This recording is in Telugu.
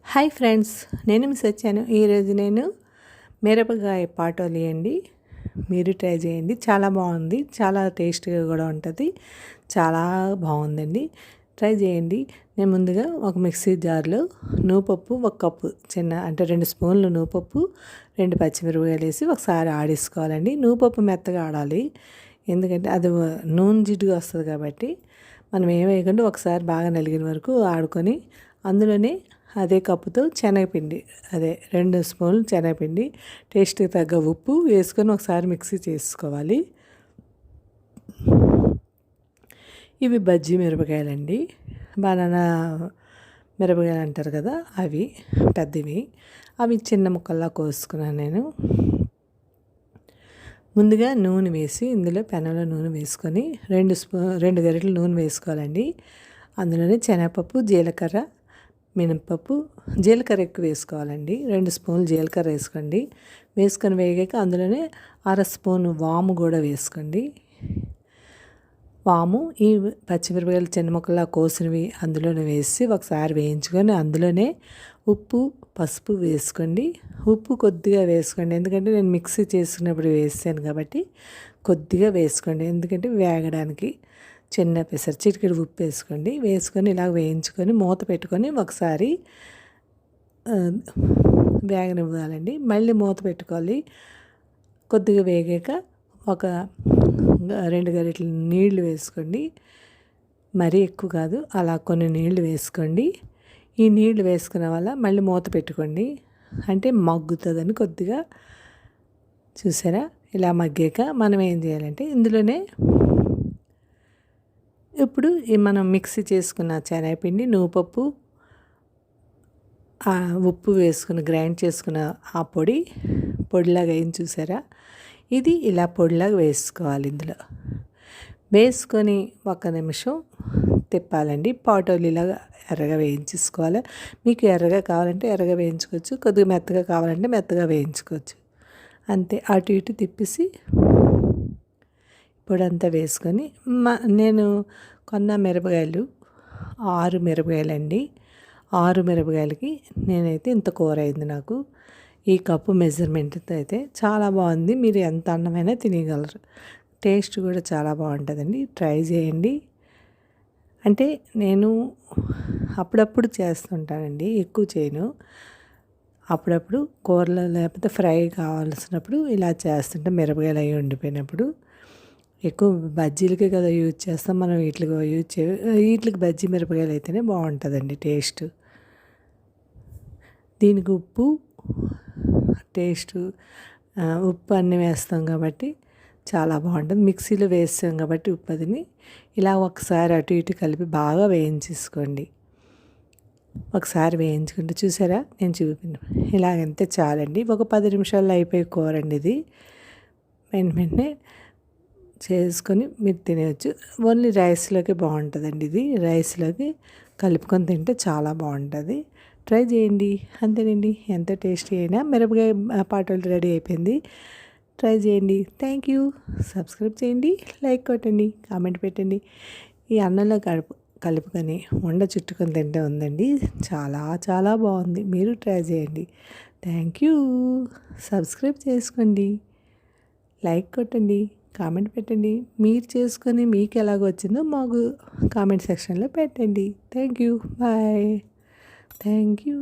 హాయ్ ఫ్రెండ్స్, నేను మిస్ వచ్చాను. ఈరోజు నేను మిరపకాయ పాటోలి అండి. మీరు ట్రై చేయండి. చాలా బాగుంది, చాలా టేస్ట్గా కూడా ఉంటుంది. చాలా బాగుందండి, ట్రై చేయండి. నేను ముందుగా ఒక మిక్సీ జార్లో నూపప్పు 1 కప్పు అంటే 2 స్పూన్లు నూపప్పు, 2 పచ్చిమిరపకాయలు వేసి ఒకసారి ఆడించుకోవాలండి. నూపప్పు మెత్తగా ఆడాలి, ఎందుకంటే అది నూనె జిడ్డుగా వస్తుంది కాబట్టి. మనం ఏం వేయకుండా ఒకసారి బాగా నలిగిన వరకు ఆడుకొని అందులోనే అదే కప్పుతో శనగపిండి, 2 స్పూన్లు శనగపిండి, టేస్ట్కి తగ్గ ఉప్పు వేసుకొని ఒకసారి మిక్సీ చేసుకోవాలి. ఇవి బజ్జీ మిరపకాయలండి, బనానా మిరపకాయలు అంటారు కదా, అవి పెద్దవి. అవి చిన్న ముక్కల్లా కోసుకున్నాను నేను. ముందుగా నూనె వేసి ఇందులో పెనంలో నూనె వేసుకొని 2 గరిటెలు నూనె వేసుకోవాలండి. అందులోనే శనగపప్పు, జీలకర్ర, మినపప్పు, జీలకర్ర ఎక్కువ వేసుకోవాలండి. 2 స్పూన్లు జీలకర్ర వేసుకోండి. వేసుకొని వేగాక అందులోనే 1/2 స్పూన్ వాము కూడా వేసుకోండి. వాము, ఈ పచ్చిమిరపకాయలు చిన్న ముక్కలా కోసినవి అందులోనే వేసి ఒకసారి వేయించుకొని అందులోనే ఉప్పు, పసుపు వేసుకోండి. ఉప్పు కొద్దిగా వేసుకోండి, ఎందుకంటే నేను మిక్సీ చేసుకున్నప్పుడు వేసాను కాబట్టి కొద్దిగా వేసుకోండి, ఎందుకంటే వేగడానికి. చిన్న పెసర చిటికెడు ఉప్పు వేసుకోండి. వేసుకొని ఇలా వేయించుకొని మూత పెట్టుకొని ఒకసారి వేగనివ్వాలండి. మళ్ళీ మూత పెట్టుకోవాలి. కొద్దిగా వేగాక ఒక 2 గరిటెలు నీళ్లు వేసుకోండి. మరీ ఎక్కువ కాదు, అలా కొన్ని నీళ్లు వేసుకోండి. ఈ నీళ్లు వేసుకున్న వల్ల మళ్ళీ మూత పెట్టుకోండి, అంటే మగ్గుతుందని కొద్దిగా. చూసారా, ఇలా మగ్గాక మనం ఏం చేయాలంటే ఇందులోనే ఇప్పుడు మనం మిక్సీ చేసుకున్న శనగపిండి, నూపప్పు, ఉప్పు వేసుకుని గ్రైండ్ చేసుకున్న ఆ పొడిలాగా అయింది చూసారా, ఇది ఇలా పొడిలాగా వేసుకోవాలి. ఇందులో వేసుకొని 1 నిమిషం తిప్పాలండి. పాటోలీలాగా ఎర్రగా వేయించుకోవాలి. మీకు ఎర్రగా కావాలంటే ఎర్రగా వేయించుకోవచ్చు, కొద్దిగా మెత్తగా కావాలంటే మెత్తగా వేయించుకోవచ్చు. అంతే, అటు ఇటు తిప్పేసి పొడంతా వేసుకొని నేను కొన్న మిరపకాయలు 6 మిరపకాయలండి. 6 మిరపకాయలకి నేనైతే ఇంత కూర అయింది నాకు. ఈ కప్పు మెజర్మెంట్తో అయితే చాలా బాగుంది. మీరు ఎంత అన్నమైనా తినగలరు. టేస్ట్ కూడా చాలా బాగుంటుందండి, ట్రై చేయండి. అంటే నేను అప్పుడప్పుడు చేస్తుంటానండి, ఎక్కువ చేయను. అప్పుడప్పుడు కూరలో లేకపోతే ఫ్రై కావాల్సినప్పుడు ఇలా చేస్తుంటే, మిరపకాయలు అవి ఉండిపోయినప్పుడు. ఎక్కువ బజ్జీలకే కదా యూజ్ చేస్తాం మనం, వీటికి బజ్జీ మిరపకాయలు అయితేనే బాగుంటుందండి టేస్ట్. దీనికి ఉప్పు, ఉప్పు అన్నీ వేస్తాం కాబట్టి చాలా బాగుంటుంది. మిక్సీలో వేస్తాం కాబట్టి ఉప్పు అదిని ఇలా ఒకసారి అటు ఇటు కలిపి బాగా వేయించేసుకోండి. ఒకసారి వేయించుకుంటే చూసారా, నేను చూపిన ఇలాగంటే చాలండి. ఒక 10 నిమిషాల్లో అయిపోయి కూర అండి ఇది. వెంటనే చేసుకొని మీరు తినేయచ్చు. ఓన్లీ రైస్లోకి బాగుంటుందండి ఇది. రైస్లోకి కలుపుకొని తింటే చాలా బాగుంటుంది. ట్రై చేయండి. అంతేనండి, ఎంతో టేస్టీ అయినా మిరపకాయ పాటోలి రెడీ అయిపోయింది. ట్రై చేయండి. Thank you. సబ్స్క్రైబ్ చేయండి, లైక్ కొట్టండి, కామెంట్ పెట్టండి. ఈ అన్నంలో కలుపుకొని చుట్టుకొని తింటే ఉందండి, చాలా చాలా బాగుంది. మీరు ట్రై చేయండి. Thank you. సబ్స్క్రైబ్ చేసుకోండి, లైక్ కొట్టండి, కామెంట్ పెట్టండి. మీరు చేసుకొని మీకు ఎలాగ వచ్చిందో మాకు కామెంట్ సెక్షన్లో పెట్టండి. Thank you. Bye. Thank you.